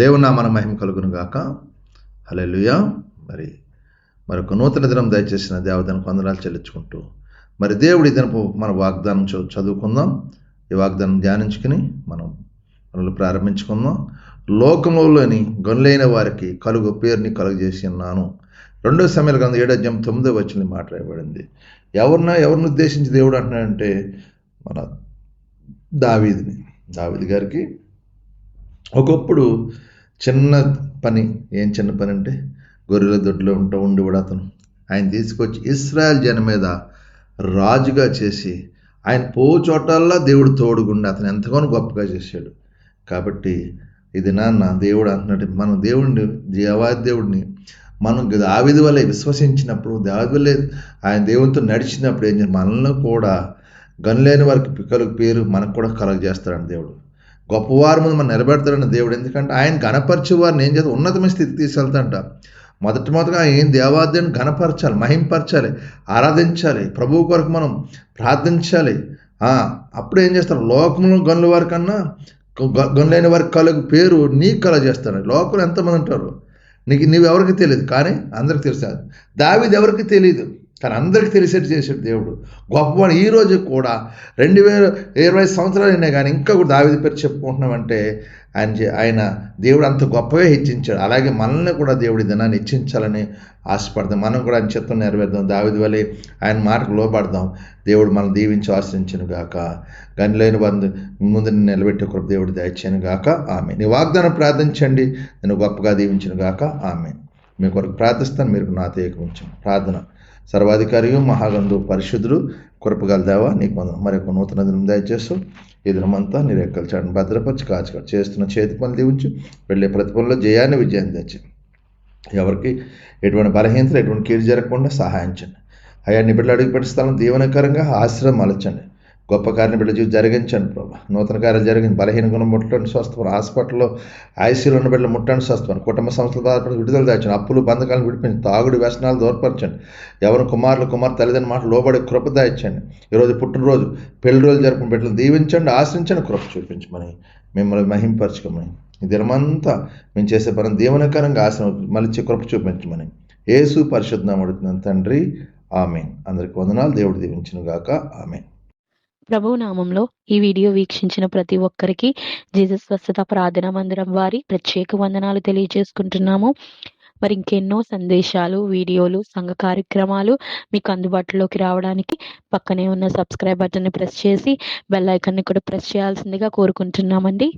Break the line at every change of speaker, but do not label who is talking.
దేవుని నామమున మహిమ కలుగును గాక. హల్లెలూయా. మరొక నూతన దినం దయచేసిన దేవతను వందనాలు చెల్లించుకుంటూ దేవుడి దినపు మన వాగ్దానం చదువుకుందాం. ఈ వాగ్దానం ధ్యానించుకుని మనల్ని ప్రారంభించుకుందాం. లోకములోని గనులైన వారికి కలుగు పేరుని కలుగజేసి ఉన్నాను. 2 సమయాల గ్రంథం 7:9 మాట్లాడబడింది. ఎవరిని ఉద్దేశించి దేవుడు అంటున్నాడంటే మన దావీదు గారికి ఒకప్పుడు చిన్న పని. ఏం చిన్న పని అంటే గొర్రెల దొడ్లో ఉండి కూడా ఆయన తీసుకొచ్చి ఇశ్రాయేల్ జనం మీద రాజుగా చేసి ఆయన చోటల్లా దేవుడు తోడుగుండి అతను ఎంతగానో గొప్పగా చేశాడు. కాబట్టి ఇది దేవుడు అంటున్నట్టు మనం దేవాదేవుడిని మనం దావీదు వల్లే విశ్వసించినప్పుడు, దావీదు వల్లే ఆయన దేవునితో నడిచినప్పుడు ఏం చేయాలి, మనల్ని కూడా గనులేని వారికి కలుగు పేరు మనకు కూడా కలుగజేస్తాడని దేవుడు. గొప్పవారి ముందు మనం నిలబెడతాడన్న దేవుడు. ఎందుకంటే ఆయన గణపరిచే వారిని ఏం చేస్తాం, ఉన్నతమైన స్థితికి తీసుకెళ్తాడంట. మొదటగా ఆయన దేవాదేవుని గణపరచాలి, మహింపరచాలి, ఆరాధించాలి, ప్రభువు కొరకు మనం ప్రార్థించాలి. అప్పుడు ఏం చేస్తారు, లోకంలో గనుల వారి కన్నా గనులైన వారికి కలుగు పేరు నీకు కలగజేస్తాడు. లోకంలో ఎంతమంది ఉంటారు, నీవెవరికి తెలియదు, కానీ అందరికి తెలుసు. దావీదు ఎవరికి తెలియదు, కానీ అందరికి తెలిసేట్టు చేసాడు దేవుడు. గొప్పవాడు. ఈరోజు కూడా 2020 సంవత్సరాలు అయినా కానీ ఇంకా కూడా దావీదు పేరు చెప్పుకుంటున్నామంటే ఆయన దేవుడు అంత గొప్పగా హెచ్చించాడు. అలాగే మనల్ని కూడా దేవుడి దినాన్ని హెచ్చించాలని ఆశపడతాం. మనం కూడా ఆయన చిత్తం నెరవేర్దాం. దావీదు వలె ఆయన మాటకు లోపడదాం. దేవుడు మనం దీవించి ఆశ్రయించను గాక. గనిలేని ముందు నిలబెట్టే కృప దేవుడు దయచేయను గాక. ఆమె. నీ వాగ్దానం ప్రార్థించండి, నేను గొప్పగా దీవించను గాక. ఆమె. మీ కొరకు ప్రార్థిస్తాను, మీరు నాతో ఏకమించండి. ప్రార్థన. సర్వాధికారియు మహాగంధు పరిశుద్ధుడు కృపగల దేవా, నీకు మరొక నూతన దినం దయచేస్తూ ఈ దినమంతా నీ రెక్కల చాటును భద్రపరిచి కాచుకోడు. చేస్తున్న చేతి పనులు దీవించి వెళ్ళే ప్రతి పనుల్లో జయాన్ని విజయాన్ని తెచ్చి ఎవరికి ఎటువంటి బలహీనతలు ఎటువంటి కీడు జరగకుండా సహాయించండి. అయ్యా నీ బిడ్డలు అడుగుపెట్టే స్థలం దీవెనకరంగా ఆశ్రయం అలచండి. గొప్ప కార్యం బిడ్డ జీవితం జరిగించండి ప్రభా. నూతన కార్యాలు జరిగింది. బలహీన గుణం ముట్టండి, స్వస్థపని. హాస్పిటల్లో ఐసీలో ఉన్న బిడ్డలు ముట్టండి, స్వస్థపని. కుటుంబ సంస్థల ద్వారా విడుదల దాచండి. అప్పులు బంధకాలను విడిపించి తాగుడు వ్యసనాలు దూరపరచండి. ఎవరు కుమార్ తల్లిదండ్రుల మాట లోబడి కృప దాయించండి. ఈరోజు పుట్టినరోజు పెళ్లి రోజు జరుపుకుని బిడ్డలు దీవించండి, ఆశ్రయించండి, కృప చూపించమని, మిమ్మల్ని మహింపరచుకోమని, ఈ దినమంతా మేము చేసే పని దీవెనకరంగా ఆశ్రమం మళ్ళీ కృప చూపించమని యేసు పరిశుద్ధ నామమున అడుగుతున్నాను తండ్రి. ఆమేన్. అందరికి వందనాలు. దేవుడు దీవించును గాక. ఆమేన్.
ప్రభువు నామంలో ఈ వీడియో వీక్షించిన ప్రతి ఒక్కరికి జీసస్ స్వస్థత ప్రార్థనా మందిరం వారి ప్రత్యేక వందనాలు తెలియజేసుకుంటున్నాము. మరి ఇంకెన్నో సందేశాలు, వీడియోలు, సంఘ కార్యక్రమాలు మీకు అందుబాటులోకి రావడానికి పక్కనే ఉన్న సబ్స్క్రైబ్ బటన్ని ప్రెస్ చేసి బెల్ ఐకాన్ని కూడా ప్రెస్ చేయాల్సిందిగా కోరుకుంటున్నామండి.